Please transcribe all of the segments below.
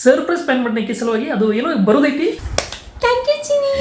Surprise plan ಮಾಡಲಿಕ್ಕೆ ಸಲುವಾಗಿ ಅದು ಏನೋ ಬರೋದೈತಿ. Thank you Chini.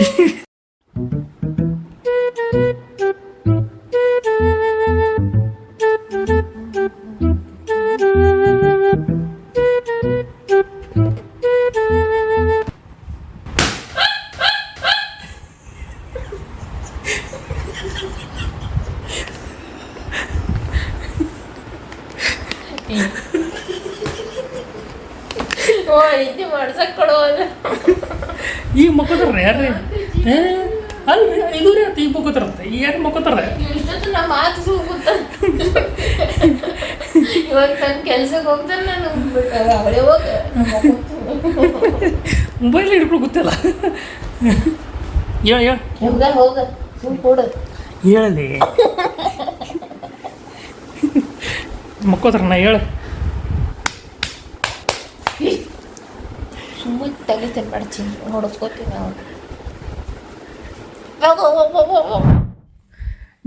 ಇದು ಮಾಡ್ಸಕ್ ಕೊಡೋದು ಈಗ ಮಕ್ಕೋತಾರ ಯಾರ್ರಿ? ಅಲ್ರಿ ಇದು ರೀ ಈಗ ಮಕ್ಕೋತಾರಂತೆ. ಈಗ ಯಾರು ಮಕ್ಕೋತಾರ? ಇಷ್ಟೊತ್ತು ನಮ್ಮ ಮಾತು ಹೋಗುತ್ತ. ಇವಾಗ ತನ್ನ ಕೆಲ್ಸಕ್ಕೆ ಹೋಗ್ತಾನೆ, ನಾನು ಅವಳೇ ಹೋಗ ಮೊಬೈಲ್ ಹಿಡ್ಕೊಂಡು ಗೊತ್ತಿಲ್ಲ. ಹೇಳ ಹೋಗ ಹೋಗ ಸುಮ್ ಕೊಡು ಹೇಳಲಿ. ಮಕ್ಕೋತಾರ ನಾ ಹೇಳ. ಸುಮ್ಮನೆ ತೆಗಿತೇನೆ ಮಾಡ್ತೀನಿ, ನೋಡಿಸ್ಕೋತೀನಿ ನಾವು.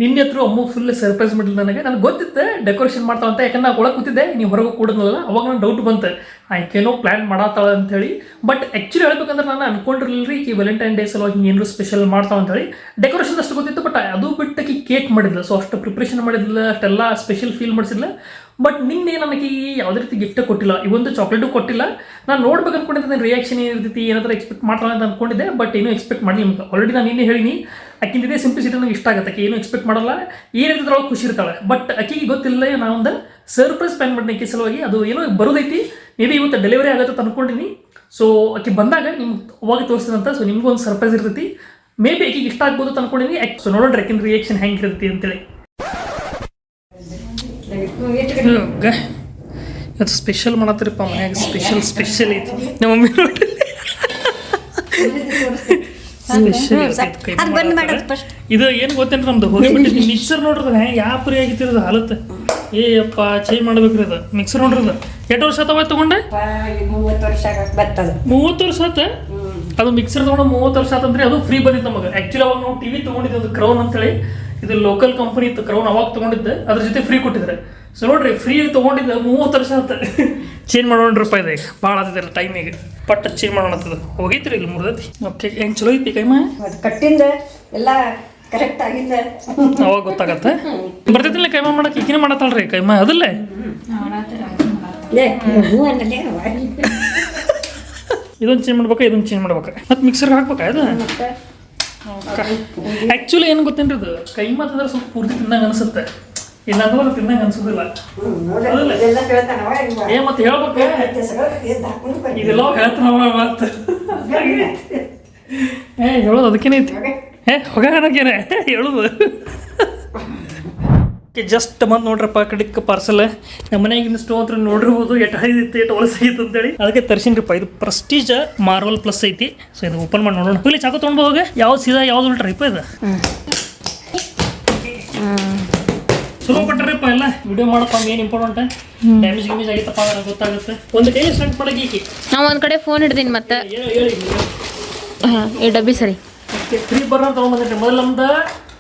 ನಿನ್ನೆ ಹತ್ರ ಅಮ್ಮ ಫುಲ್ ಸರ್ಪ್ರೈಸ್ ಮಾಡಿಲ್ಲ ನನಗೆ ಗೊತ್ತಿತ್ತು ಡೆಕೋರೇಷನ್ ಮಾಡ್ತಾವ ಅಂತ. ಯಾಕಂದ್ರೆ ನಾನು ಒಳಗೆ ಕೂತಿದ್ದೆ, ನೀವು ಹೊರಗೆ ಕೂಡೋದಲ್ಲ. ಅವಾಗ ನಾನು ಡೌಟ್ ಬಂತು ಆಯ್ಕೇನೋ ಪ್ಲ್ಯಾನ್ ಮಾಡತ್ತಾಳ ಅಂತೇಳಿ. ಬಟ್ ಆ್ಯಕ್ಚುಲಿ ಹೇಳ್ಬೇಕಂದ್ರೆ ನಾನು ಅನ್ಕೊಂಡಿರಲಿಲ್ಲ ರೀ ಈ ವ್ಯಾಲೆಂಟೈನ್ ಡೇ ಸಲುವಾಗಿ ಏನಾದ್ರು ಸ್ಪೆಷಲ್ ಮಾಡ್ತಾವ ಅಂತೇಳಿ. ಡೆಕೋರೇಷನ್ ಅಷ್ಟು ಗೊತ್ತಿತ್ತು, ಬಟ್ ಅದು ಬಿಟ್ಟಕ್ಕೆ ಕೇಕ್ ಮಾಡಿದ್ಲು. ಸೊ ಅಷ್ಟು ಪ್ರಿಪ್ರೇಷನ್ ಮಾಡಿದ್ದಿಲ್ಲ, ಅಷ್ಟೆಲ್ಲ ಸ್ಪೆಷಲ್ ಫೀಲ್ ಮಾಡಿಸಿಲ್ಲ. ಬಟ್ ನಿನ್ನೆ ನನಗೆ ಯಾವುದೇ ರೀತಿ ಗಿಫ್ಟೇ ಕೊಟ್ಟಿಲ್ಲ, ಇವೊಂದು ಚಾಕ್ಲೇಟು ಕೊಟ್ಟಿಲ್ಲ. ನಾನು ನೋಡ್ಬೇಕು ಅನ್ಕೊಂಡಿದ್ದೆ ನನ್ನ ರಿಯಾಕ್ಷನ್ ಏನಿರ್ತೈತಿ, ಏನಾದರೂ ಎಕ್ಸ್ಪೆಕ್ಟ್ ಮಾಡ್ತಾಳೆ ಅಂತ ಅನ್ಕೊಂಡಿದ್ದೆ. ಬಟ್ ಏನೂ ಎಕ್ಸ್ಪೆಕ್ಟ್ ಮಾಡಲಿ ನಿಮ್ಗೆ ಆಲ್ರೆಡಿ ನಾನು ನಿನ್ನೆ ಹೇಳಿನಿ. ಆಕಿಂದಿದೆ ಸಿಂಪ್ಲಿಸಿಟಿ ನನಗೆ ಇಷ್ಟ ಆಗುತ್ತೆ. ಆಕೆ ಏನೂ ಎಕ್ಸ್ಪೆಕ್ಟ್ ಮಾಡಲ್ಲ, ಏನಿರ್ತದ್ರೊಳಗೆ ಖುಷಿ ಇರ್ತಾಳೆ. ಬಟ್ ಆಕೆಗೆ ಗೊತ್ತಿಲ್ಲ ನಾವೊಂದು ಸರ್ಪ್ರೈಸ್ ಪ್ಲಾನ್ ಮಾಡಲಿಕ್ಕೆ ಸಲುವಾಗಿ ಅದು ಏನೋ ಬರೋದೈತಿ. ಮೇ ಬಿ ಇವತ್ತು ಡೆಲಿವರಿ ಆಗುತ್ತೆ ಅಂತ ಅನ್ಕೊಂಡಿನಿ. ಸೊ ಆಕೆ ಬಂದಾಗ ನಿಮ್ಗೆ ಅವಾಗ ತೋರಿಸ್ತೀನಂತ. ಸೊ ನಿಮಗೂ ಒಂದು ಸರ್ಪ್ರೈಸ್ ಇರ್ತೈತಿ. ಮೇ ಬಿ ಆಕೆಗೆ ಇಷ್ಟ ಆಗ್ಬೋದು ಅಂತ ಅನ್ಕೊಂಡಿನಿ. ಸೊ ನೋಡೋಣ ಆಕಿನ ರಿಯಾಕ್ಷನ್ ಹೆಂಗೆ ಇರ್ತೈತಿ ಅಂತೇಳಿ. ಇವತ್ತು ಸ್ಪೆಷಲ್ ಮಾಡತ್ತೀರಪ್ಪ ಮನ್ಯಾಗ. ಸ್ಪೆಷಲ್ ಐತಿ ನಮ್ಮ ಮಮ್ಮಿ ನೋಡ್ರಿ. ಇದು ಏನು ಗೊತ್ತೇನ್ರಿ, ನಮ್ದು ಹೋಗಿಬಿಟ್ಟು ಮಿಕ್ಸರ್ ನೋಡ್ರಿ ಯಾವ ಪರಿ ಆಗಿತ್ತಿರೋದು ಹಾಲತ್ತು. ಅಪ್ಪ ಚೇಂಜ್ ಮಾಡ್ಬೇಕ್ರಿ ಅದು ಮಿಕ್ಸರ್ ನೋಡ್ರಿ. ಅದು ಎಷ್ಟು ವರ್ಷ ಆತವ ತಗೊಂಡೆ? 30 ವರ್ಷ ಆತ. ಅದು ಮಿಕ್ಸರ್ ತಗೊಂಡು 30 ವರ್ಷ ಆತಂದ್ರೆ ಅದು ಫ್ರೀ ಬಂದಿತ್ತು ನಮಗೆ. ಆ್ಯಕ್ಚುಲಿ ಅವಾಗ ನಾವು ಟಿವಿ ತೊಗೊಂಡಿದ್ದು ಅದು ಕ್ರೌನ್ ಅಂತೇಳಿ. ಇದು ಲೋಕಲ್ ಕಂಪನಿ ಇತ್ತು ಕ್ರೌನ್, ಅವಾಗ ತೊಗೊಂಡಿದ್ದೆ. ಅದ್ರ ಜೊತೆ ಫ್ರೀ ಕೊಟ್ಟಿದ್ದಾರೆ. ಸೊ ನೋಡ್ರಿ ಫ್ರೀ ತೊಗೊಂಡಿದ್ದೆ 30 ವರ್ಷ ಆತ. ಚೇಂಜ್ ಮಾಡೋಣ್ರಪ್ಪ ಇದು ಭಾಳ ಆಗ್ತದಲ್ಲ ಟೈಮಿಗೆ. ಪಟ್ಟ ಚೇಂಜ್ ಮಾಡೋಣ ಅಂತದ ಹೋಗೈತ್ರಿ ಇಲ್ಲಿ ಮುರ್ದೈತಿ. ಓಕೆ ಹೆಂಗೆ ಚಲೋ ಐತಿ ಕೈಮ ಕಟ್ಟಿಂದ ಎಲ್ಲ ಕರೆಕ್ಟ್ ಆಗಿದ್ದ ಅವಾಗ ಗೊತ್ತಾಗತ್ತೆ. ಬರ್ತೈತಿಲ್ಲ ಕೈಮ ಮಾಡಕ್ಕೆ. ಈಗಿನ ಮಾಡತ್ತಲ್ರಿ ಕೈಮ ಅದಲ್ಲೇ. ಇದೊಂದು ಚೇಂಜ್ ಮಾಡ್ಬೇಕಾ, ಇದೊಂದು ಚೇಂಜ್ ಮಾಡ್ಬೇಕಾ, ಮತ್ತು ಮಿಕ್ಸರ್ ಹಾಕ್ಬೇಕಾ ಇದು? ಆ್ಯಕ್ಚುಲಿ ಏನು ಗೊತ್ತೇನ್ರಿ, ಇದು ಕೈಮ ಅಂತಂದ್ರೆ ಸ್ವಲ್ಪ ಪೂರ್ತಿ ತಿನ್ನಂಗೆ ಅನಿಸುತ್ತೆ. ಇಲ್ಲಾಂದ್ರೆ ತಿನ್ನಂಗೆ ಅನ್ಸೋದಿಲ್ಲ. ಮತ್ತೆ ಹೇಳ್ಬೇಕು ಇದೆಲ್ಲ ಹೇಳ್ತಾನವ ಮತ್ತೆ ಹೇಳೋದು ಅದಕ್ಕೇನೈತಿ. ಹೋಗೇನೆ ಹೇಳೋದು. ಜಸ್ಟ್ ಬಂದು ನೋಡ್ರಪ್ಪ ಕಡಿಕ್ ಪಾರ್ಸಲ್. ನಮ್ಮ ಮನೆಯಾಗಿನ ಸ್ಟೋವ್ ಹತ್ರ ನೋಡಿರ್ಬೋದು ಎಷ್ಟು ಹೈದಿತ್ತು, ಎಷ್ಟು ಹೊಲಸಾಗಿತ್ತು ಅಂತೇಳಿ. ಅದಕ್ಕೆ ತರ್ಸಿನ್ರಿಪ್ಪ. ಇದು ಪ್ರೆಸ್ಟೀಜ್ ಮಾರ್ವಲ್ ಪ್ಲಸ್ ಐತಿ. ಸೊ ಇದು ಓಪನ್ ಮಾಡಿ ನೋಡೋಣ. ಇಲ್ಲಿ ಚಾಕು ತೊಗೊಂಡು ಹೋಗಿ ಯಾವ್ದು ಸೀದಾ ಯಾವ್ದು ಉಲ್ಟ್ರಿಪ್ಪ ಇದು. ಚಲೋ ಕೊಟ್ಟರಿಪ್ಪ ಎಲ್ಲ. ವಿಡಿಯೋ ಮಾಡಪ್ಪ ಏನು ಇಂಪಾರ್ಟೆಂಟ್. ಡ್ಯಾಮೇಜ್ ಗಿಮೇಜ್ ಆಗಿತ್ತಪ್ಪ ಅಂದ್ರೆ ಗೊತ್ತಾಗುತ್ತೆ. ಒಂದು ಕೈಲಿ ಸ್ಟಾರ್ಟ್ ಮಾಡಕ್ಕೆ ಈಕಿ ನಾವು ಒಂದು ಕಡೆ ಫೋನ್ ಹಿಡ್ದೀನಿ ಮತ್ತೆ. ಹೇಳಿ ಹಾಂ ಈ ಡಬ್ಬಿ ಸರಿ. 3 ಬರ್ನರ್ ತೊಗೊಂಡ್ಬಂದಿದ್ದೆ. ಮೊದಲು ನಮ್ದು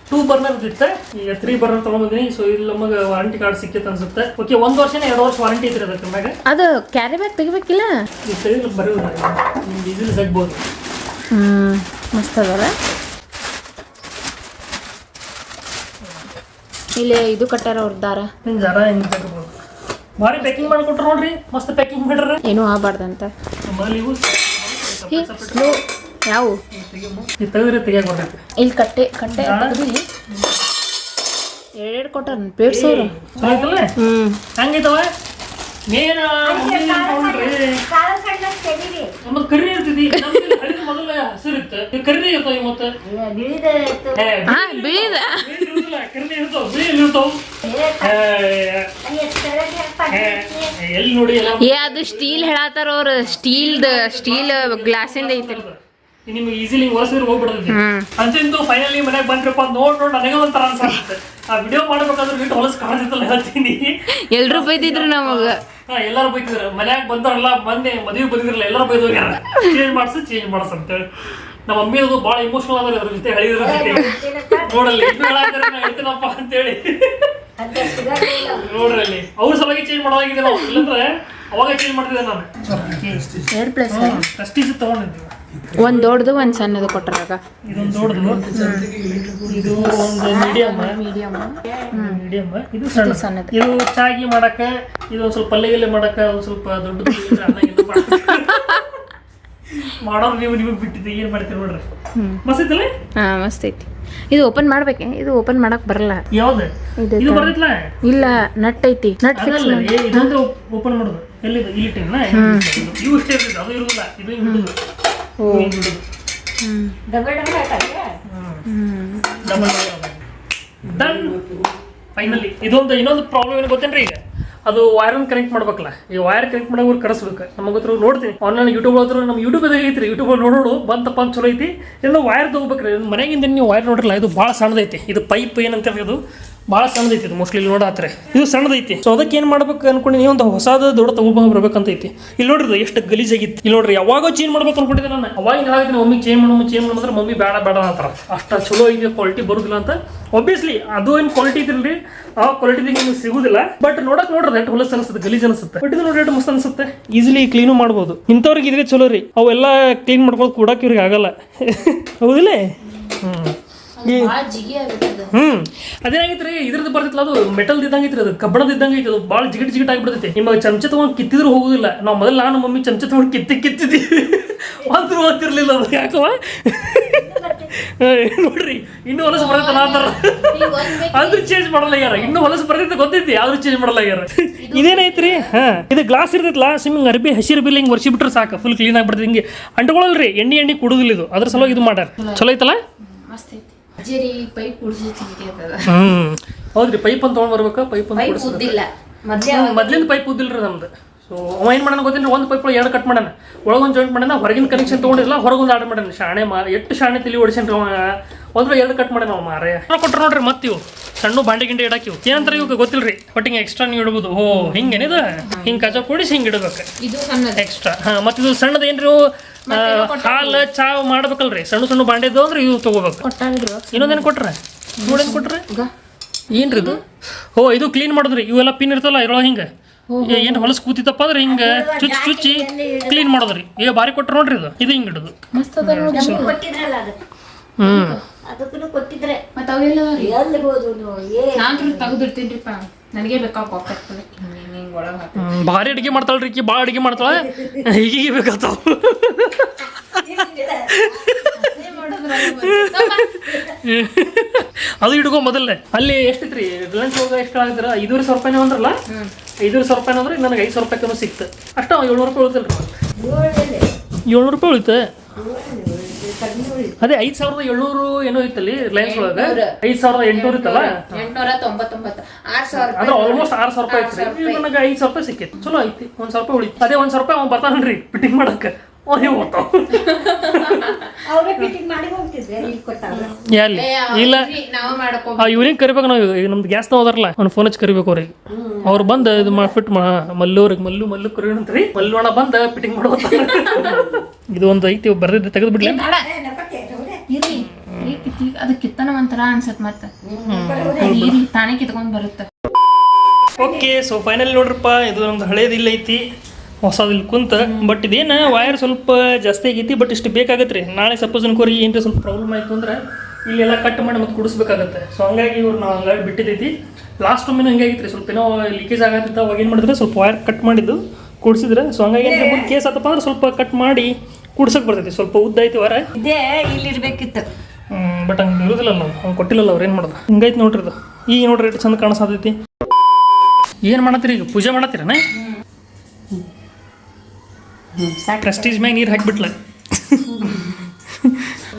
2 ಬರ್ನರ್ ಇರುತ್ತೆ, ಈಗ 3 ಬರ್ನರ್ ತೊಗೊಂಡಿದ್ದೀನಿ. ಸೊ ಇಲ್ಲಿ ನಮಗೆ ವಾರಂಟಿ ಕಾರ್ಡ್ ಸಿಕ್ಕಿತ್ತು ಅನ್ಸುತ್ತೆ. ಓಕೆ 1 ವರ್ಷ 2 ವರ್ಷ ವಾರಂಟಿ ಐತ್ರಿ ಅದಕ್ಕೆ ಮ್ಯಾಗ. ಅದು ಕ್ಯಾರಿ ಬ್ಯಾಗ್ ತೆಗಿಬೇಕಿಲ್ಲ, ಈಗ ತೆಗಿಲಿಕ್ಕೆ ಬರೋಲ್ಲ, ನಿಮ್ಗೆ ಈಸಿಲಿ ಸಿಗ್ಬೋದು. ಮಸ್ತ್ ಅದಲ್ಲ. ಇಲ್ಲಿ ಇದು ಕಟ್ಟಾರ ಅವ್ರ ದಾರ. ಹಿಂಗೆ ಜರ ಹಿಂಗೆ ತೆಗಿಬೋದು. ಭಾರಿ ಪ್ಯಾಕಿಂಗ್ ಮಾಡಿಕೊಟ್ರು ನೋಡ್ರಿ, ಮಸ್ತ್ ಪ್ಯಾಕಿಂಗ್ ಮಾಡ್ರ. ಏನೂ ಆಗಬಾರ್ದಂತ. ನಮ್ಮಲ್ಲಿ ಇವು ಯಾವ ಇದು ತೆಗೆದ್ರೆ ತೆಗಿಯಾಕ ಬರ್ತೈತಿ. ಇಲ್ಲಿ ಕಟ್ಟೆ ತೆಗೆದು 2 ಕೊಟ್ಟಾರ ಪ್ಲೇಟ್ಸ್ ಅವ್ರು. ಚೆನ್ನಾಗಿತ್ತಲ್ಲ. ಹಂಗೈತವ ಮೇನ ನೋಡ್ರಿ. ನಮ್ಮದು ಕರಿ ಇರ್ತೈತಿ. ಮೊದಲ ಹಸಿರು ಇತ್ತು, ಕರಿ ಇರ್ತಾವ. ಮತ್ತೆ ಬಿಳಿದ ಕರಿ ಇರ್ತಾವ, ಬಿಳಿ ಇರ್ತಾವ. ಎಲ್ಲಿ ನೋಡಿ ಅದು ಸ್ಟೀಲ್ ಹೇಳತ್ತಾರ ಅವ್ರು. ಸ್ಟೀಲ್ ಗ್ಲಾಸಿಂದ ಐತಿ. ನಿಮ್ಗೆ ಈಸಿಲಿ ಹೊಲಸಿದ್ರೆ ಹೋಗ್ಬಿಡ್ತೈತಿ. ಅಂತೂ ಫೈನಲಿ ಮನೆಗೆ ಬಂದ್ರಪ್ಪ ನೋಡ್ ನನಗೆ ಒಂಥರ ಅನ್ಸುತ್ತೆ. ಆ ವಿಡಿಯೋ ಮಾಡ್ಬೇಕಾದ್ರೆ ಬಿಟ್ಟು ಹೊಲಸು ಕಾಣಿಸ್ತಲ್ಲ ಹೇಳ್ತೀನಿ. ಎಲ್ರು ಬೈದಿದ್ರು ನಮಗ. ಎಲ್ಲರೂ ಬೈತಿದ್ರು. ಮನ್ಯಾಗ ಬಂದಾರಲ್ಲ, ಮೊನ್ನೆ ಮದುವೆ ಬಂದಿದ್ರಲ್ಲ, ಎಲ್ಲರೂ ಬೈದವ್ರು ಯಾರ ಚೇಂಜ್ ಮಾಡ್ಸ ಅಂತೇಳಿ. ನಮ್ಮ ಮಮ್ಮಿ ಅದು ಭಾಳ ಇಮೋಷನಲ್ ಆದ್ರೆ ಅದ್ರ ಜೊತೆ ಹೇಳಿದ್ರು. ನೋಡಲ್ಲಿ ಇನ್ನೂ ಹೇಳಾದ್ರೆ ನಾ ಹೇಳ್ತೀನಪ್ಪ ಅಂತೇಳಿ. ನೋಡ್ರಲ್ಲಿ ಅವ್ರ ಸಲುವಾಗಿ ಚೇಂಜ್ ಮಾಡೋದಾಗಿದೆ ನಾವು. ಇಲ್ಲಂದ್ರೆ ಅವಾಗ ಚೇಂಜ್ ಮಾಡ್ತಿದ್ದೆ ನಾನು. ಎರಡು ಪ್ಲೇಸ್ ಪ್ರೆಸ್ಟೀಜ್ ತೊಗೊಂಡಿದ್ದೀವಿ. ಒಂದು ದೊಡ್ಡದು ಒಂದು ಸಣ್ಣದು ಕೊಟ್ಟರಾಗ ಇದೊಂದು ದೊಡ್ಡದು, ಇದು ಒಂದು ಮೀಡಿಯಮ್, ಇದು ಸಣ್ಣದು. ಇದು ಚಾಗಿ ಮಾಡಕ್ಕ, ಇದು ಒಂದು ಸ್ವಲ್ಪ ಪಲ್ಯ ಮಾಡಕ್ಕ, ಒಂದು ಸ್ವಲ್ಪ ದೊಡ್ಡದು ಮಾಡೋರು ನೀವು ನಿಮಗೆ ಬಿಟ್ಟಿದ್ದು ಏನು ಮಾಡ್ತೀರಿ ನೋಡ್ರಿ. ಮಸ್ತ್ ಐತಲ್ಲ? ಹಾಂ ಮಸ್ತ್ ಐತಿ. ಇದು ಓಪನ್ ಮಾಡ್ಬೇಕೆ? ಇದು ಓಪನ್ ಮಾಡಕ್ ಬರಲ್ಲ. ಯಾವ್ದು ಇದು ಬರ್ತೈತಲ್ಲ? ಇಲ್ಲ, ನಟ್ ಐತಿ. ನಟ್ ಫಿಕ್ಸ್ ಮಾಡಿ ಇದೊಂದು ಓಪನ್ ಮಾಡೋದು. ಎಲ್ಲಿದು? ಇಲ್ಲಿ ಇಟ್ಟಿನ ಇವು ಇಷ್ಟೇ ಇರ್ತೈತೆ, ಅದು ಇರುವುದಿಲ್ಲ. ಇದು ಹಿಂಗೆ ಬಿಡುದು. ಡಬಲ್ ಡಬಲ್ ಆಯ್ತಲ್ಲ. Double done. ಫೈನಲಿ ಇದೊಂದು ಇನ್ನೊಂದು ಪ್ರಾಬ್ಲಮ್ ಏನು ಗೊತ್ತೇನ್ರಿ? ಈಗ ಅದು ವೈರನ್ನು ಕನೆಕ್ಟ್ ಮಾಡ್ಬೇಕಲ್ಲ. ಈ ವೈರ್ ಕನೆಕ್ಟ್ ಮಾಡೋರು ಕರೆಸ್ಬೇಕು. ನಮಗೆ ಗೊತ್ತಿರೋ ನೋಡ್ತೀನಿ ಆನ್ಲೈನ್ ಯೂಟ್ಯೂಬ್ ಹೋದ್ರು, ನಮ್ಮ ಯೂಟ್ಯೂಬ್ದಾಗ ಐತ್ರಿ. ಯೂಟ್ಯೂಬ್ ನೋಡೋಡು ಬಂತಪ್ಪ ಅಂತ ಚಲೋ ಐತಿ. ಎಲ್ಲ ವೈರ್ ತೊಗೋಬೇಕ್ರಿ. ಮನೆಗಿಂದ ನೀವು ವೈರ್ ನೋಡ್ರಲ್ಲ, ಇದು ಭಾಳ ಸಣ್ಣದೈತಿ. ಇದು ಪೈಪ್ ಏನಂತ ಇದು ಭಾಳ ಸಣ್ಣದೈತಿ. ಇದು ಮೋಸ್ಟ್ಲಿ ಇಲ್ಲಿ ನೋಡಾತ್ರೆ ಇದು ಸಣ್ಣದೈತಿ. ಸೊ ಅದಕ್ಕೆ ಏನು ಮಾಡ್ಬೇಕು ಅನ್ಕೊಂಡು ನೀವು ಒಂದು ಹೊಸದು ದೊಡ್ಡ ತಗೊಂಡ್ ಬರ್ಬೇಕಂತ ಐತಿ. ಇಲ್ಲಿ ನೋಡ್ರಿ ಇದು ಎಷ್ಟು ಗಲೀಜಾಗಿತ್ತು. ಇಲ್ಲಿ ನೋಡ್ರಿ ಯಾವಾಗೋ ಚೇಂಜ್ ಮಾಡ್ಬೇಕು ಅನ್ಕೊಂಡಿದ್ದೆ ನಾನು. ಅವಾಗ ಹೇಳಾಗ್ತೀನಿ ಮಮ್ಮಿ ಚೇಂಜ್ ಅಂದ್ರೆ ಮಮ್ಮಿ ಬೇಡ ಬೇಡ ಅಂತಾರ. ಅಷ್ಟು ಚಲೋ ಐತಿ, ಕ್ವಾಲಿಟಿ ಬರುದಿಲ್ಲ ಅಂತ. ಒಬ್ವಿಯಸ್ಲಿ ಅದು ಏನು ಕ್ವಾಲಿಟಿ ಇದ್ರಿ, ಆ ಕ್ವಾಲಿಟಿ ನಿಮ್ಗೆ ಸಿಗುದಿಲ್ಲ. ಬಟ್ ನೋಡಕ್ ನೋಡ್ರಿ ಎಷ್ಟು ಹೊಲಸ್ ಅನಿಸುತ್ತೆ, ಗಲೀಜ್ ಅನಿಸುತ್ತೆ. ಬಟ್ ಇದು ನೋಡ್ರಿ ಎಷ್ಟು ಮಸ್ತ್ ಅನಿಸುತ್ತೆ. ಈಸಿಲಿ ಕ್ಲೀನು ಮಾಡ್ಬೋದು. ಇಂಥವ್ರಿಗೆ ಇದ್ರೆ ಚಲೋ ರೀ. ಅವೆಲ್ಲ ಕ್ಲೀನ್ ಮಾಡ್ಬೋದು ಕೊಡಕ್ಕೆ ಇವ್ರಿಗೆ ಆಗಲ್ಲ. ಹೌದಿಲ್ಲ? ಅದೇನಾಗಿತ್ತು ರೀ, ಇದ್ರದ್ದು ಬರ್ತಿತ್ತಲ್ಲ, ಅದು ಮೆಟಲ್ ಇದ್ದಂಗೈತ್ರಿ, ಅದು ಕಬ್ಬಣದ ಇದ್ದಂಗೈತಿ. ಅದು ಭಾಳ ಜಿಗಿಟ್ ಆಗಿಬಿಡ್ತೈತಿ. ನಿಮಗೆ ಚಮಚ ತಗೊಂಡು ಕಿತ್ತಿದ್ರು ಹೋಗುದಿಲ್ಲ. ನಾವು ಮೊದಲು ನಾನು ಮಮ್ಮಿ ಚಮಚ ತಗೊಂಡು ಕಿತ್ತಿದ್ದೀವಿ. ಅಂದ್ರೂ ಓದ್ತಿರ್ಲಿಲ್ಲ ಅದು. ಯಾಕವ ನೋಡ್ರಿ ಇನ್ನೂ ಹೊಲಸು ಬರ್ತೈತಲ್ಲ ಅಂತಾರ. ಅಂದ್ರೂ ಚೇಂಜ್ ಮಾಡಲ್ಲ ಯಾರ. ಇನ್ನೂ ಹೊಲಸು ಬರ್ತೈತೆ ಗೊತ್ತೈತಿ, ಆದ್ರೂ ಚೇಂಜ್ ಮಾಡಲ್ಲ ಯಾರ. ಇದೇನೈತ್ರಿ, ಇದು ಗ್ಲಾಸ್ ಇರ್ತೈತಲ್ಲ, ಸ್ವಿಮ್ಮಿಂಗ್ ಅರ್ಬಿ ಹಸಿರು ಬಿಲ್ ಹಿಂಗೆ ವರ್ಷಿ ಬಿಟ್ರೆ ಸಾಕು, ಫುಲ್ ಕ್ಲೀನ್ ಆಗಿಬಿಡ್ತೈತಿ. ಹಿಂಗೆ ಅಂಟ್ಕೊಳ್ಳಲ್ರಿ, ಎಣ್ಣೆ ಕುಡುದಿಲ್ಲ ಇದು. ಅದ್ರ ಸಲುವಾಗಿ ಇದು ಮಾಡ್ಯಾರ. ಚಲೋ ಐತಲ್ಲ? ಹೌದ್ರಿ, ಪೈಪ್ ಅಂತ ತೊಗೊಂಡ್ ಬರ್ಬೇಕಾ? ಪೈಪ್ ಮೊದ್ಲಿಂದ ಪೈಪ್ ಉದ್ದಿಲ್ರಿ ನಮ್ದು. ಸೊ ಅವ ಏನು ಮಾಡೋಣ ಗೊತ್ತಿಲ್ಲ, ಒಂದು ಪೈಪ್ ಎರಡು ಕಟ್ ಮಾಡೋಣ, ಒಳಗೊಂದು ಜಾಯಿಂಟ್ ಮಾಡೋಣ, ಹೊರಗಿನ ಕನೆಕ್ಷನ್ ತೊಗೊಂಡಿಲ್ಲ, ಹೊರಗೊಂದು ಆರ್ಡರ್ ಮಾಡೋಣ. ಶಾಣೆ ಎಷ್ಟು ಶಾಣೆ ತಿಳಿ ಹೊಡಿಸೇನ್ರಿ ಅವ. ಒಂದು ಎರಡು ಕಟ್ ಮಾಡೋಣ. ಅವ ಮಾರೇ ಕೊಟ್ಟರು ನೋಡ್ರಿ. ಮತ್ತೆ ಇವು ಸಣ್ಣ ಬಾಂಡೆ ಗಿಂಡೆ ಇಡಕ್ಕೆ ಇವು ಏನಂತಾರೆ ಇವಾಗ ಗೊತ್ತಿಲ್ರಿ. ಒಟ್ಟಿಗೆ ಎಕ್ಸ್ಟ್ರಾ ನೀವು ಇಡ್ಬೋದು. ಓ ಹಿಂಗೇನಿದು, ಹಿಂಗೆ ಕಚ ಕೂಡಿಸಿ ಹಿಂಗೆ ಇಡ್ಬೇಕು ಎಕ್ಸ್ಟ್ರಾ. ಹಾಂ, ಮತ್ತು ಇದು ಸಣ್ಣದು ಏನ್ರಿ, ಹಾಲು ಚಾ ಮಾಡ್ಬೇಕಲ್ರಿ, ಸಣ್ಣ ಬಾಂಡೆದು ಅಂದ್ರೆ ಇವು ತಗೋಬೇಕು. ಇನ್ನೊಂದೇನು ಕೊಟ್ರೆ ನೋಡೇನು ಕೊಟ್ರೆ ಏನ್ರಿ ಇದು? ಓ ಇದು ಕ್ಲೀನ್ ಮಾಡೋದ್ರಿ. ಇವೆಲ್ಲ ಪಿನ್ ಇರ್ತಲ್ಲ ಇದ್ರೊಳಗೆ ಹಿಂಗೆ ಏನು ಹೊಲಸು ಕೂತಿತ್ತಪ್ಪ ಅಂದ್ರೆ ಹಿಂಗೆ ಚುಚ್ಚಿ ಕ್ಲೀನ್ ಮಾಡೋದ್ರಿ. ಈಗ ಬಾರಿ ಕೊಟ್ರೆ ನೋಡ್ರಿ ಇದು. ಇದು ಹಿಂಗೆ ಇಡೋದು. ಭಾರಿ ಅಡಿಗೆ ಮಾಡ್ತಾಳ್ರಿ ಈಕಿ, ಭಾಳ ಅಡಿಗೆ ಮಾಡ್ತಾಳೆ. ಹೀಗೆ ಬೇಕಾಗ್ತಾವ. ಅದು ಇಟ್ಕೊ ಮೊದಲೇ. ಅಲ್ಲಿ ಎಷ್ಟಿತ್ರಿ ರಿಲಯನ್ಸ್ ಹೋಗ ಎಷ್ಟು ಆಗಿದ್ರ? 5,500 ರೂಪಾಯಿನೂ ಅಂದ್ರಲ್ಲ. 5,500 ರೂಪಾಯಿ ಅಂದ್ರೆ ನನಗೆ 5,000 ರೂಪಾಯಿನೂ ಸಿಕ್ತು. ಅಷ್ಟ 700 ರೂಪಾಯಿ ಉಳಿತಲ್ರಿ. 700 ರೂಪಾಯಿ ಉಳಿತು. ಅದೇ 5,700 ಏನೋ ಇತ್ತಲ್ಲಿ ರಿಲಯನ್ಸ್ ಒಳಗೆ. 5,800 ಇತ್ತಲ್ಲ, ಅಂದ್ರೆ ಆಲ್ಮೋಸ್ಟ್ 6,000 ರೂಪಾಯಿ ಐತ್ರಿ. ನನಗೆ 5,000 ರೂಪಾಯಿ ಸಿಕ್ಕಿತ್ತು. ಚಲೋ ಐತಿ. 1,000 ರೂಪಾಯಿ ಉಳಿತು. ಅದೇ 1,000 ರೂಪಾಯಿ ಅವ್ನು ಬರ್ತಾನ್ರಿ ಫಿಟ್ಟಿಂಗ್ ಮಾಡಕ್ಕೆ. ಇಲ್ಲ ಇವ್ರಿಗೆ ಕರಿಬೇಕು ನಾವು. ಈಗ ನಮ್ದು ಗ್ಯಾಸ್ ಹೋದಾರಲ್ಲ, ಅವ್ನು ಫೋನ್ ಹಚ್ಚಿ ಕರಿಬೇಕು ಅವ್ರಿಗೆ. ಅವ್ರು ಬಂದು ಇದು ಫಿಟ್ ಮಲ್ಲೂರಿಗೆ ಮಲ್ಲು ಕರಿಯಂತ್ರಿ. ಮಲ್ಲುವಣ ಬಂದು ಫಿಟ್ಟಿಂಗ್ ಮಾಡೋ. ಇದು ಒಂದು ಐತಿ, ಬರ್ದಿದ್ದೆ ತೆಗೆದು ಬಿಡ್ಲಿ. ಅದು ಕಿತ್ತನ ಒಂಥರ ಅನ್ಸತ್. ಮತ್ತೆ ತಾನೇ ಕಿತ್ಕೊಂಡ್ ಬರುತ್ತೆ. ಓಕೆ, ಸೊ ಫೈನಲ್ ನೋಡ್ರಪ್ಪ, ಇದು ನಮ್ದು ಹಳೇದು ಇಲ್ಲ ಐತಿ, ಹೊಸದು ಇಲ್ಲಿ ಕುಂತ. ಬಟ್ ಇದೇನು ವೈರ್ ಸ್ವಲ್ಪ ಜಾಸ್ತಿ ಆಗೈತಿ. ಬಟ್ ಇಷ್ಟು ಬೇಕಾಗತ್ತೆ ರೀ. ನಾಳೆ ಸಪೋಸ್ ಅನ್ಕೋರಿ ಏನ್ರಿ ಸ್ವಲ್ಪ ಪ್ರಾಬ್ಲಮ್ ಆಯಿತು ಅಂದ್ರೆ ಇಲ್ಲೆಲ್ಲ ಕಟ್ ಮಾಡಿ ಮತ್ತೆ ಕುಡಿಸ್ಬೇಕಾಗತ್ತೆ. ಸೊ ಹಂಗಾಗಿ ಇವ್ರು ನಾವು ಹಂಗಾಗಿ ಬಿಟ್ಟಿದ್ದೈತಿ. ಲಾಸ್ಟ್ ಟೈಮಿನ ಹಂಗಾಗಿತ್ತು ರೀ, ಸ್ವಲ್ಪ ಏನೋ ಲೀಕೇಜ್ ಆಗತ್ತಿತ್ತು. ಅವಾಗ ಏನು ಮಾಡಿದ್ರೆ ಸ್ವಲ್ಪ ವೈರ್ ಕಟ್ ಮಾಡಿದ್ದು ಕುಡಿಸಿದ್ರೆ. ಸೊ ಹಂಗಾಗಿ ಮುಂದೆ ಕೇಸ್ ಆತಪ್ಪ ಅಂದ್ರೆ ಸ್ವಲ್ಪ ಕಟ್ ಮಾಡಿ ಕುಡ್ಸಕ್ಕೆ ಬರ್ತೈತಿ. ಸ್ವಲ್ಪ ಉದ್ದ ಐತಿ ವೈರ್, ಇದೇ ಇಲ್ಲಿರ್ಬೇಕಿತ್ತು. ಬಟ್ ಹಂಗೆ ಇರೋದಿಲ್ಲ ನಾವು, ಹಂಗೆ ಕೊಟ್ಟಿಲ್ಲಲ್ಲ ಅವ್ರು. ಏನು ಮಾಡೋದು? ಹಿಂಗೈತಿ ನೋಡ್ರಿ ಇದು. ಈಗ ನೋಡ್ರಿ ಎಷ್ಟು ಚಂದ ಕಾಣಿಸ್ತೈತಿ. ಏನು ಮಾಡತ್ತೀರಿ ಈಗ? ಪೂಜೆ ಮಾಡತ್ತೀರನ? ಪ್ರೆಸ್ಟೀಜ್ ಮ್ಯಾಗ ನೀರು ಹಾಕಿಬಿಟ್ಲ.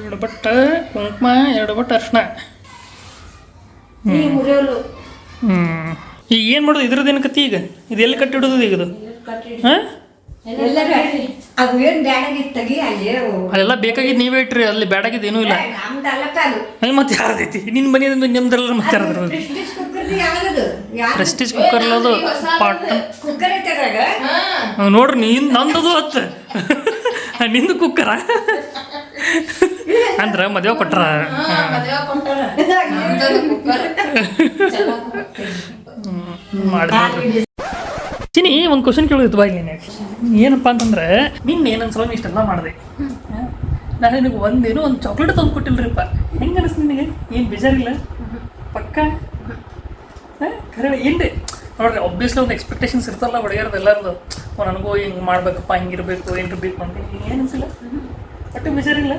2 ಬಟ್ಟ ಕುಂಕುಮ, 2 ಬಟ್ಟ ಅರ್ಶಿನ. ಈಗ ಏನು ಮಾಡೋದು? ಇದ್ರದ್ದೇನು ಕತ್ತಿ ಈಗ? ಇದು ಎಲ್ಲಿ ಕಟ್ಟಿಡೋದು ಈಗ? ಇದು ಹಾಂ ಅಲ್ಲೆಲ್ಲ ಬೇಕಾಗಿದ್ದು ನೀವೇ ಇಟ್ರಿ, ಅಲ್ಲಿ ಬೇಡಾಗಿದ್ದು ಏನೂ ಇಲ್ಲ. ಮತ್ತೆ ಯಾರದೈತಿ ನಿನ್ನ ಮನೆಯಿಂದ ನಿಮ್ದೆಲ್ಲ? ಮತ್ತೆ ಯಾರಾದ್ರು ಪ್ರೆಸ್ಟೀಜ್ ಕುಕ್ಕರ್ ಅದು ಪಾಟ್ ನೋಡ್ರಿ. ನೀನು ನಂದದು ಹತ್ತು ನಿಂದು ಕುಕ್ಕರ ಅಂದ್ರೆ ಮದುವೆ ಕೊಟ್ರ. ಚಿನಿ ಒಂದು ಕ್ವಶನ್ ಕೇಳೋದಿತ್ತು ಬಾಯಿ ಏನಪ್ಪ ಅಂತಂದ್ರೆ ನಿನ್ನೆ ಏನೊಂದ್ಸಲ ಇಷ್ಟೆಲ್ಲ ಮಾಡಿದೆ ನಾನು ನಿನಗೆ ಒಂದು ಚಾಕ್ಲೇಟ್ ತಂದು ಕೊಟ್ಟಿಲ್ರಿಪ್ಪ ಹೆಂಗೆ ಅನಿಸ್ತು ನಿನಗೆ ಏನು ಬೇಜಾರಿಲ್ಲ ಪಕ್ಕ ಕರೆ ಏನ್ರಿ ನೋಡ್ರಿ ಒಬ್ವಿಯಸ್ಲಿ ಒಂದು ಎಕ್ಸ್ಪೆಕ್ಟೇಷನ್ಸ್ ಇರ್ತಲ್ಲ ಹುಡುಗಿಯರ್ದು ಎಲ್ಲರದು ನನಗೂ ಹಿಂಗೆ ಮಾಡ್ಬೇಕಪ್ಪ ಹಿಂಗಿರ್ಬೇಕು ಏನಿರ್ಬೇಕು ಅಂತ ಏನು ಅನಿಸಿಲ್ಲ ಒಟ್ಟು ಬೇಜಾರಿಲ್ಲ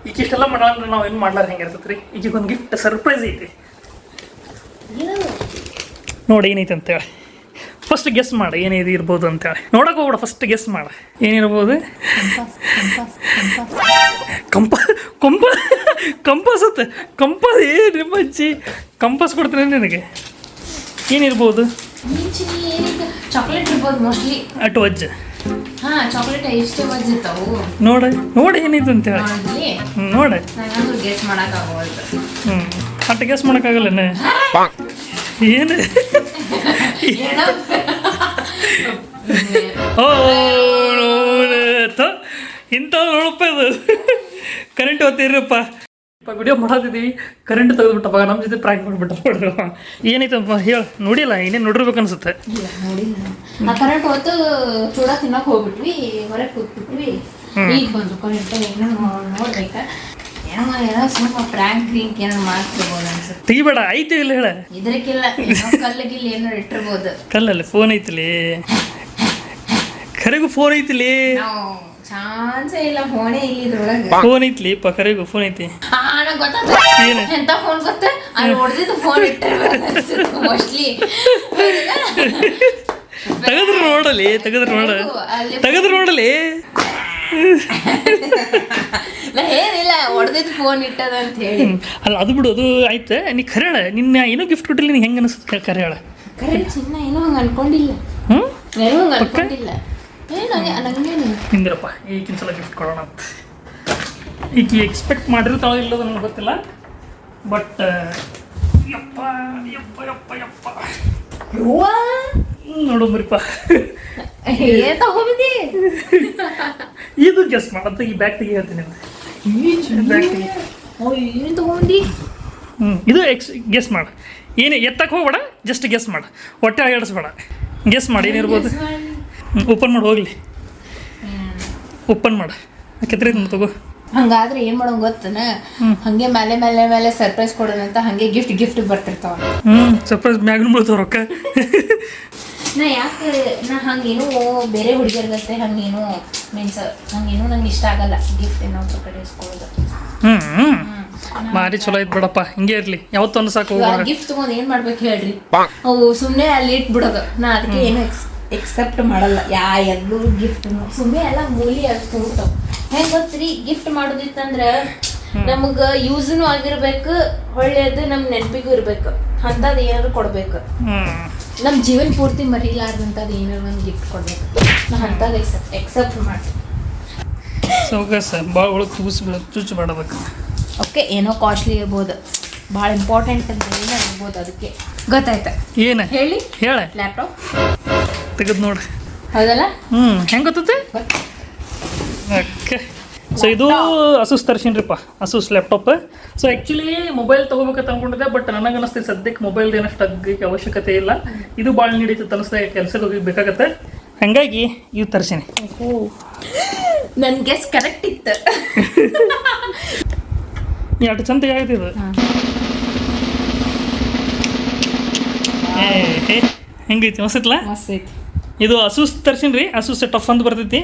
ಈಗ ಇಷ್ಟೆಲ್ಲ ಮಾಡೋಣ ನಾವು ಏನು ಮಾಡ್ಲಾರ ಹೆಂಗಿರ್ತೈತೆ ರೀ ಈಗ ಒಂದು ಗಿಫ್ಟ್ ಸರ್ಪ್ರೈಸ್ ಐತಿ ನೋಡಿ ಏನೈತೆ ಅಂತೇಳಿ ಫಸ್ಟ್ ಗೆಸ್ ಮಾಡಿ ಏನಿದೆ ಇರ್ಬೋದು ಅಂತೇಳಿ ನೋಡಕ್ಕೆ ಹೋಗ್ಬಿಡ ಫಸ್ಟ್ ಗೆಸ್ ಮಾಡ ಏನಿರ್ಬೋದು ಕಂಪಾಸ್ ಅತ್ತ ಕಂಪಾಸ್ ನಿಮ್ಮ ಅಜ್ಜಿ ಕಂಪಾಸ್ ಕೊಡ್ತೀನಿ ನಿನಗೆ ಏನಿರ್ಬೋದು ಚಾಕ್ಲೇಟ್ ಇರ್ಬೋದು ಮೋಸ್ಟ್ಲಿ ಅಟು ಅಜ್ಜ ಹಾಂ ಚಾಕ್ಲೇಟ್ ಎಷ್ಟೇ ವಜ್ಜ ಇರ್ತಾವು ನೋಡಿ ಏನೈತೆ ಅಂತೇಳಿ ನೋಡಿ ಗೆಸ್ ಮಾಡೋಕ್ಕಾಗೋದು ಅಟ್ಟು ಗೆಸ್ ಮಾಡೋಕ್ಕಾಗಲ್ಲ ಏನು ಇಂಥದ್ದು ನೋಡಪ್ಪ ಇದು ಕರೆಂಟ್ ಓದ್ತಿರಪ್ಪ ವಿಡಿಯೋ ಮಾಡೋದಿದ್ದೀವಿ ಕರೆಂಟ್ ತೆಗೆದ್ಬಿಟ್ಟಪ್ಪ ನಮ್ಮ ಜೊತೆ ಪ್ರಾಂಕ್ ಮಾಡಿಬಿಟ್ಟ ಏನೈತಪ್ಪ ಹೇಳು ನೋಡಿಲ್ಲ ಏನೇನು ನೋಡಿರ್ಬೇಕು ಅನ್ಸುತ್ತೆ ನೋಡಿಲ್ಲ ಕರೆಂಟ್ ಹೊತ್ತು ಚೂಡ ತಿನ್ನಕ್ಕೆ ಹೋಗ್ಬಿಟ್ವಿ ಹೊರಗೆ ಕೂತ್ಬಿಟ್ವಿ ಈಗ ಬಂದು ಕರೆಂಟ್ ಏನೋ ನೋಡ್ಬೇಕಾ ಏನೋ ಸ್ವಲ್ಪ ಪ್ರಾಂಕ್ ಗಿಂಕ್ ಏನೋ ಮಾಡ್ತಿರ್ಬೋದು ಅನ್ಸುತ್ತೆ ತೆಗಿಬೇಡ ಐತಿ ಇಲ್ಲ ಹೇಳ ಇದಕ್ಕಿಲ್ಲ ಕಲ್ಲಿಗಿಲ್ಲ ಏನೋ ಇಟ್ಟಿರ್ಬೋದು ಕಲ್ಲಲ್ಲಿ ಫೋನ್ ಐತಿಲಿ ಕರೆಗೂ ಫೋನ್ ಐತಿಲಿ ಚಾನ್ಸೇ ಇಲ್ಲ ಫೋನೇ ಇಲ್ಲಿ ಇದ್ರೊಳಗೆ ಫೋನ್ ಐತ್ಲಿ ಕರೆಗೂ ಫೋನ್ ಐತಿ ನಂಗೆ ಗೊತ್ತಾಗ್ತದೆ ಎಂತ ಫೋನ್ ಗೊತ್ತ ಅಲ್ಲಿ ಹೊಡೆದಿದ್ದು ಫೋನ್ ಇಟ್ಟಿರ್ಬೇಕು ಮೋಸ್ಟ್ಲಿ ತೆಗೆದ್ರು ನೋಡಲಿ ತೆಗೆದ್ರು ನೋಡಲಿ ಏನಿಲ್ಲ ಹೊಡೆದಿದ್ದು ಫೋನ್ ಇಟ್ಟದ ಅಂತ ಹೇಳಿ ಅಲ್ಲ ಅದು ಬಿಡು ಅದು ಆಯ್ತು ನೀ ಕರೆ ಹೇಳ ನಿನ್ನ ಏನೋ ಗಿಫ್ಟ್ ಕೊಟ್ಟಿಲ್ಲ ನೀನು ಹೆಂಗೆ ಅನಿಸುತ್ತೆ ಕರೆ ಹೇಳ ಕರೆ ಚಿನ್ನ ಏನೋ ಹಂಗೆ ಅನ್ಕೊಂಡಿಲ್ಲ ಏನೋ ಹಂಗೆ ಅನ್ಕೊಂಡಿಲ್ಲ ಹಿಂದಿರಪ್ಪ ಈಗಿನ ಗಿಫ್ಟ್ ಕೊಡೋಣ ಅಂತ ಈಗ ಎಕ್ಸ್ಪೆಕ್ಟ್ ಮಾಡಿರ್ತಾಳೆ ಇಲ್ಲದ ನನಗೆ ಗೊತ್ತಿಲ್ಲ ಬಟ್ ಯಪ್ಪ ಯಪ್ಪ ಯಪ್ಪ ಯಪ್ಪ ನೋಡೋಬ್ರಿಪ್ಪ ತಗೊಂಡಿ ಇದು ಗೆಸ್ ಮಾಡಂತ ಈ ಬ್ಯಾಗ್ ತೆಗಿ ಹೇಳ್ತೀನಿ ಬ್ಯಾಗ್ ತೆಗಿ ಏನು ತಗೊಂಡಿ ಇದು ಗೆಸ್ ಮಾಡು ಏನು ಎತ್ತಕ್ಕೆ ಹೋಗ್ಬೇಡ ಜಸ್ಟ್ ಗೆಸ್ ಮಾಡು ಹೊಟ್ಟೆ ಅಲ್ಲಾಡಿಸ್ಬೇಡ ಗೆಸ್ ಮಾಡಿ ಏನಿರ್ಬೋದು ಓಪನ್ ಮಾಡಿ ಹೋಗ್ಲಿ ಓಪನ್ ಮಾಡು ಕೆತ್ತರಿ ತಗೋ ಹಂಗಾದ್ರೆ ಏನ್ ಮಾಡೋಂಗ ಗೊತ್ತನ ಹಂಗೆ ಮೇಲೆ ಮೇಲೆ ಮೇಲೆ ಸರ್ಪ್ರೈಸ್ ಕೊಡೋಣ ಅಂತ ಹಂಗೆ ಗಿಫ್ಟ್ ಬರ್ತಿರ್ತಾವ ಸರ್ಪ್ರೈಸ್ ಮ್ಯಾಗ್ನು ಬೀಳ್ತಾವ ರೊಕ್ಕ ನಾ ಯಾಕೆ ನಾ ಹಂಗೇನು ಬೇರೆ ಹುಡುಗಿಯರ್ಗತ್ತೆ ಹಂಗೇನು ಮೀನ್ಸ್ ಹಂಗೇನು ನಂಗೆ ಇಷ್ಟ ಆಗಲ್ಲ ಗಿಫ್ಟ್ ಏನಾದ್ರು ಕಡೆ ಇಸ್ಕೊಳ್ಳೋದು ಭಾರಿ ಚಲೋ ಐತ್ ಬಿಡಪ್ಪ ಹಿಂಗೆ ಇರ್ಲಿ ಯಾವತ್ತೊಂದು ಸಾಕು ಗಿಫ್ಟ್ ತಗೊಂಡ್ ಏನ್ ಮಾಡ್ಬೇಕು ಹೇಳ್ರಿ ಅವು ಸುಮ್ಮನೆ ಅಲ್ಲಿ ಇಟ್ಬಿಡೋದು ನಾ ಅದಕ್ಕೆ ಏನು ಎಕ್ಸೆಪ್ಟ್ ಮಾಡಲ್ಲ ಎಲ್ಲೂ ಗಿಫ್ಟ್ ಸುಮ್ಮನೆ ಎಲ್ಲ ಮೂಲಿ ಅನ್ಸ್ಕೊಂಡ್ಬಿಡ್ತಾವ ಹೆಂಗ್ ಗೊತ್ತ್ರಿ ಗಿಫ್ಟ್ ಮಾಡೋದಿತ್ತಂದ್ರೆ ನಮಗ ಯೂಸ್ನು ಆಗಿರ್ಬೇಕು ಒಳ್ಳೇದು ನಮ್ ನೆನಪಿಗೂ ಇರ್ಬೇಕು ಅಂತದ್ ಏನಾದ್ರು ಕೊಡ್ಬೇಕು ನಮ್ ಜೀವನ ಪೂರ್ತಿ ಮರಿಲಾರ್ದಂತದ್ ಏನಾದ್ರು ಒಂದು ಗಿಫ್ಟ್ ಕೊಡ್ಬೇಕು ನಾ ಅಂತದ್ ಎಕ್ಸೆಪ್ಟ್ ಮಾಡ್ತೀನಿ ಸೌಕಸ್ ಭಾಳ ಒಳಗೆ ಚೂಚು ಮಾಡಬೇಕು ಓಕೆ ಏನೋ ಕಾಸ್ಟ್ಲಿ ಇರ್ಬೋದು ಭಾಳ ಇಂಪಾರ್ಟೆಂಟ್ ಅಂತ ಏನೋ ಇರ್ಬೋದು ಅದಕ್ಕೆ ಗೊತ್ತಾಯ್ತಾ ಏನು ಹೇಳಿ ಹೇಳ ಲ್ಯಾಪ್ಟಾಪ್ ತೆಗೆದು ನೋಡ್ರಿ ಹೌದಲ್ಲ ಹೆಂಗೆ ಗೊತ್ತೈತೆ ಓಕೆ ಸೊ ಇದು ಅಸೂಸ್ ತರ್ಸಿನ್ರಿಪ್ಪ ಅಸೂಸ್ ಲ್ಯಾಪ್ಟಾಪ್ ಸೊ ಆ್ಯಕ್ಚುಲಿ ಮೊಬೈಲ್ ತೊಗೋಬೇಕಂತ ಅಂದ್ಕೊಂಡಿದ್ದೆ ಬಟ್ ನನಗೆ ಅನಿಸ್ತದೆ ಸದ್ಯಕ್ಕೆ ಮೊಬೈಲ್ ಏನಷ್ಟು ಅಗ್ಗಕ್ಕೆ ಅವಶ್ಯಕತೆ ಇಲ್ಲ ಇದು ಭಾಳ ನಡೀತದೆ ಅನಿಸ್ತದೆ ಕೆಲಸಕ್ಕೆ ಹೋಗಿ ಬೇಕಾಗತ್ತೆ ಹಾಗಾಗಿ ಇವು ತರ್ಸೀನಿ ನನ್ನ ಗೆಸ್ ಕರೆಕ್ಟ್ ಇತ್ತು ಎಷ್ಟು ಚಂದ ಆಗ್ತಿದ್ದು ಹೆಂಗೈತಿ ಮಸ್ತಿತ್ಲ ಮಸ್ತ್ ಐತಿ ಇದು ಅಸೂಸ್ ತರ್ಸಿನ್ರಿ ಅಸೂಸ್ ಟಫ್ ಅಂತ ಬರ್ತೈತಿ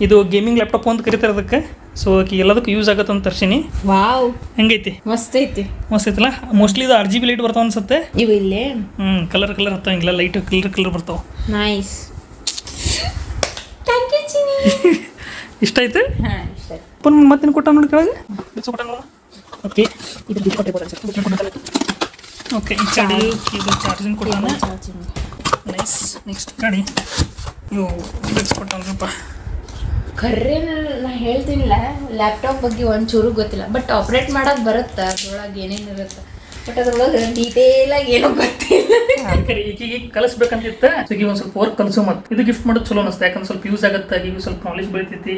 ಇದು ಗೇಮಿಂಗ್ ಲ್ಯಾಪ್ಟಾಪ್ ಅಂತ ಕರಿತಾರೆ ಅದಕ್ಕೆ ಸೊ ಎಲ್ಲದಕ್ಕೂ ಯೂಸ್ ಆಗತ್ತೆ ಅಂತ ತರ್ಸಿನಿ ವಾವ್ ಹೆಂಗೈತಿ ಮಸ್ತ್ ಐತಿ ಮಸ್ತ್ ಐತಲ್ಲ ಮೋಸ್ಟ್ಲಿ ಇದು RGB ಲೈಟ್ ಬರ್ತಾವ ಅನ್ಸುತ್ತೆ ಇವು ಇಲ್ಲೇ ಕಲರ್ ಹತ್ತಂಗಿಲ್ಲ ಲೈಟ್ ಕಲರ್ ಬರ್ತಾವ ನೈಸ್ ಥ್ಯಾಂಕ್ ಯು ಚಿನಿ ಇಷ್ಟ ಆಯ್ತು ಹಾಂ ಇಷ್ಟ ಆಯ್ತು ಪುನಃ ಮತ್ತೇನು ಕೊಟ್ಟ ನೋಡಿ ಕೆಳಗೆ ಓಕೆ ಓಕೆ ಈ ಕಡೆ ಕೇಬಲ್ ಚಾರ್ಜಿಂಗ್ ಕೊಟ್ಟಾನ ನೈಸ್ ನೆಕ್ಸ್ಟ್ ಕಡೆ ಇವು ಬಿಡ್ಸ್ ಕೊಟ್ಟಾನಪ್ಪ ಖರ್ರೆ ನಾ ಹೇಳ್ತೀನಿಲ್ಲ ಲ್ಯಾಪ್ಟಾಪ್ ಬಗ್ಗೆ ಒಂಚೂರು ಗೊತ್ತಿಲ್ಲ ಬಟ್ ಆಪ್ರೇಟ್ ಮಾಡೋದು ಬರುತ್ತೆ ಅದ್ರೊಳಗೆ ಏನೇನು ಇರುತ್ತೆ ಬಟ್ ಅದ್ರೊಳಗೆ ಡೀಟೇಲಾಗಿ ಏನೂ ಗೊತ್ತಿಲ್ಲ ಅದಕ್ಕೆ ಈಗ ಕಲಿಸ್ಬೇಕಂತಿತ್ತು ಈಗ ಒಂದು ಸ್ವಲ್ಪ ವರ್ಕ್ ಕಲಿಸೋ ಮತ್ತು ಇದು ಗಿಫ್ಟ್ ಮಾಡೋದು ಚಲೋ ಅನಿಸ್ತು ಯಾಕಂದ್ರೆ ಸ್ವಲ್ಪ ಯೂಸ್ ಆಗುತ್ತೆ ಈಗ ಸ್ವಲ್ಪ ನಾಲೆಜ್ ಬೆಳಿತೈತಿ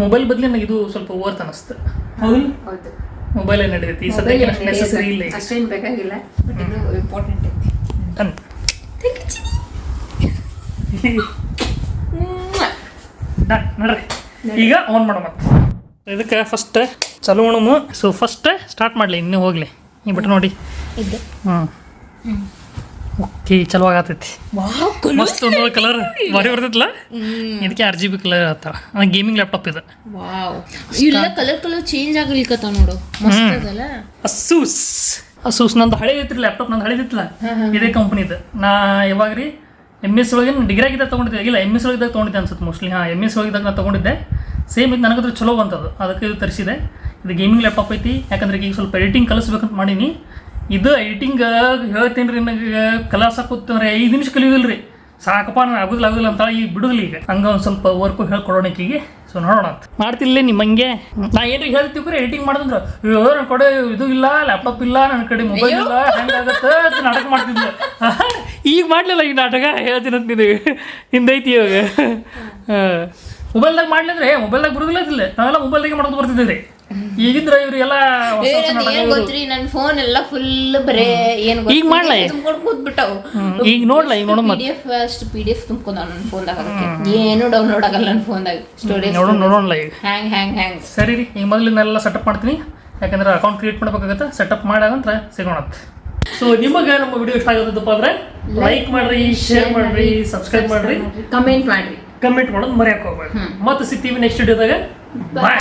ಮೊಬೈಲ್ ಬದಲಿ ನನಗೆ ಇದು ಸ್ವಲ್ಪ ವರ್ತ್ ಅನಿಸ್ತು ಹೌದು ಮೊಬೈಲ್ ಏನು ನಡೀತೈತಿ ಈ ಸದ್ಯಕ್ಕೆ ಅಷ್ಟು ನೆಸಸರಿ ಇಲ್ಲ ಅಷ್ಟೇನು ಬೇಕಾಗಿಲ್ಲ ಬಟ್ ಇದು ಇಂಪಾರ್ಟೆಂಟ್ ಐತಿ ಡನ್ ಥ್ಯಾಂಕ್ ಯು ಚಿನಿ ಡನ್ ನೋಡ್ರಿ ಈಗ ಆನ್ ಮಾಡೋ ಮತ್ತೆ ಇದಕ್ಕೆ ಫಸ್ಟ್ ಚಾಲು ಮಾಡೋನು. ಸೊ ಫಸ್ಟ್ ಸ್ಟಾರ್ಟ್ ಮಾಡಲಿ ಇನ್ನೂ ಹೋಗಲಿ ಈ ಬಟ್ ನೋಡಿ ಇದೆ ಹ್ಞೂ ಓಕೆ ಚಲೋ ಆಗತೈತಿ ಮಸ್ತ್ ಒಂದು ಕಲರ್ ಭಾರಿ ಬರ್ತೈತಲ್ಲ. ಇದಕ್ಕೆ RGB ಕಲರ್ ಆತಾವ. ಗೇಮಿಂಗ್ ಲ್ಯಾಪ್ಟಾಪ್ ಇದು. ವಾವ್ ಇಲ್ಲ ಕಲರ್ ಚೇಂಜ್ ಆಗಲಿಕ್ಕತ್ತಾವ ನೋಡು ಮಸ್ತ್ ಅದಲ್ಲ. ಅಸೂಸ್ ನಂದು ಹಳೆ ಐತ್ರಿ ಲ್ಯಾಪ್ಟಾಪ್ ನಂದು ಹಳೇದಿತ್ತಲ್ಲ ಇದೇ ಕಂಪ್ನಿದು. ನಾ ಯಾವಾಗ ರೀ MS ಒಳಗೆ ಡಿಗ್ರಿ ಆಗಿದ್ದಾಗ ತೊಗೊಂಡಿದ್ದೆ. ಇಲ್ಲ MS ಒಳಗಿದ್ದಾಗ ತೊಗೊಂಡಿದ್ದೆ ಅನ್ಸುತ್ತೆ ಮೋಸ್ಟ್ಲಿ. ಹಾಂ MS ಒಳಗಿದ್ದಾಗ ನಾನು ತೊಗೊಂಡಿದ್ದೆ. ಸೇಮ್ ಇದು ನನಗಂದ್ರೆ ಚಲೋ ಬಂತದು, ಅದಕ್ಕೆ ಇದು ತರಿಸಿದೆ. ಇದು ಗೇಮಿಂಗ್ ಲ್ಯಾಪ್ಟಾಪ್ ಐತಿ. ಯಾಕಂದ್ರೆ ಈಗ ಸ್ವಲ್ಪ ಎಡಿಟಿಂಗ್ ಕಲಿಸ್ಬೇಕಂತ ಮಾಡೀನಿ. ಇದು ಎಡಿಟಿಂಗ್ ಹೇಳ್ತೀನಿ ರೀ, ನನಗೆ ಕಲರ್ಸ್ ಹಾಕುತ್ತಂದ್ರೆ 5 ನಿಮಿಷ ಕಲಿಯೋದಿಲ್ಲ ರೀ, ಸಾಕಪ್ಪ ನಾನು ಆಗೋದಿಲ್ಲ ಅಂತ ಈಗ ಬಿಡೋದಿಲ್ಲ. ಈಗ ಹಂಗೆ ಒಂದು ಸ್ವಲ್ಪ ವರ್ಕು ಹೇಳ್ಕೊಡೋಣ ಈಕಿಗೆ. ಸೊ ನೋಡೋಣ ಅಂತ ಮಾಡ್ತಿಲ್ಲ ನಿಮ್ಮಂಗೆ. ನಾ ಏನು ಹೇಳ್ತೀವಿ ಎಡಿಟಿಂಗ್ ಮಾಡಿದ್ರೆ ನನ್ನ ಕಡೆ ಇದು ಇಲ್ಲ, ಲ್ಯಾಪ್ಟಾಪ್ ಇಲ್ಲ, ನನ್ನ ಕಡೆ ಮೊಬೈಲ್ ಇಲ್ಲ, ಹೆಂಗಾಗತ್ತೆ ನಾಟಕ ಮಾಡ್ತಿದ್ದೆ. ಈಗ ಮಾಡಲಿಲ್ಲ ಈಗ ನಾಟಕ ಹೇಳ್ತೀನಿ ಅಂತೀನಿ ಹಿಂದೈತಿ ಇವಾಗ. ಮೊಬೈಲ್ದಾಗ ಮಾಡ್ಲಿಂದ್ರೆ ಮೊಬೈಲ್ದಾಗ ಬರೋದಿಲ್ಲ ಇದಿಲ್ಲ, ನಾವೆಲ್ಲ ಮೊಬೈಲ್ದಾಗೆ ಮಾಡೋದು ಬರ್ತಿದ್ದೀವಿ. ಈಗಿದ್ರೆ ಇವ್ರಿಗೆಲ್ಲ ಗೊತ್ತ್ರಿ ನನ್ನ ಫೋನ್ ಎಲ್ಲ ಫುಲ್ ಬರೇ ಏನು ಈಗ ಮಾಡ್ಲಾ ತುಂಬ್ಕೊಂಡು ಕೂತ್ಬಿಟ್ಟವು. ಈಗ ನೋಡ್ಲಾ ಈಗ ನೋಡೋಣ PDF ತುಂಬ್ಕೊಂಡವ್ ನನ್ನ ಫೋನ್ದಾಗ. ಏನು ಡೌನ್ಲೋಡ್ ಆಗಲ್ಲ ನನ್ನ ಫೋನ್ದಾಗ. ಸ್ಟೋರೇಜ್ ನೋಡೋಣ ಈಗ ಹ್ಯಾಂಗ್ ಸರಿ ರೀ. ಈಗ ಮೊದಲಿನೆಲ್ಲ ಸೆಟಪ್ ಮಾಡ್ತೀನಿ, ಯಾಕಂದ್ರೆ ಅಕೌಂಟ್ ಕ್ರಿಯೇಟ್ ಮಾಡ್ಬೇಕಾಗತ್ತೆ. ಸೆಟಪ್ ಮಾಡಾಗಂತ್ರ ಸಿಗೋಣ. ಸೊ ನಿಮಗೆ ನಮ್ಮ ವಿಡಿಯೋ ಇಷ್ಟ ಆಗೋದಪ್ಪ ಅಂದ್ರೆ ಲೈಕ್ ಮಾಡ್ರಿ, ಶೇರ್ ಮಾಡ್ರಿ, ಸಬ್ಸ್ಕ್ರೈಬ್ ಮಾಡ್ರಿ, ಕಮೆಂಟ್ ಮಾಡ್ರಿ. ಕಮೆಂಟ್ ಮಾಡೋದು ಮರೆಯಕ್ಕೆ ಹೋಗ್ಬೇಡಿ. ಮತ್ತೆ ಸಿಗ್ತೀವಿ ನೆಕ್ಸ್ಟ್ ವಿಡಿಯೋದಾಗ. ಬಾಯ್.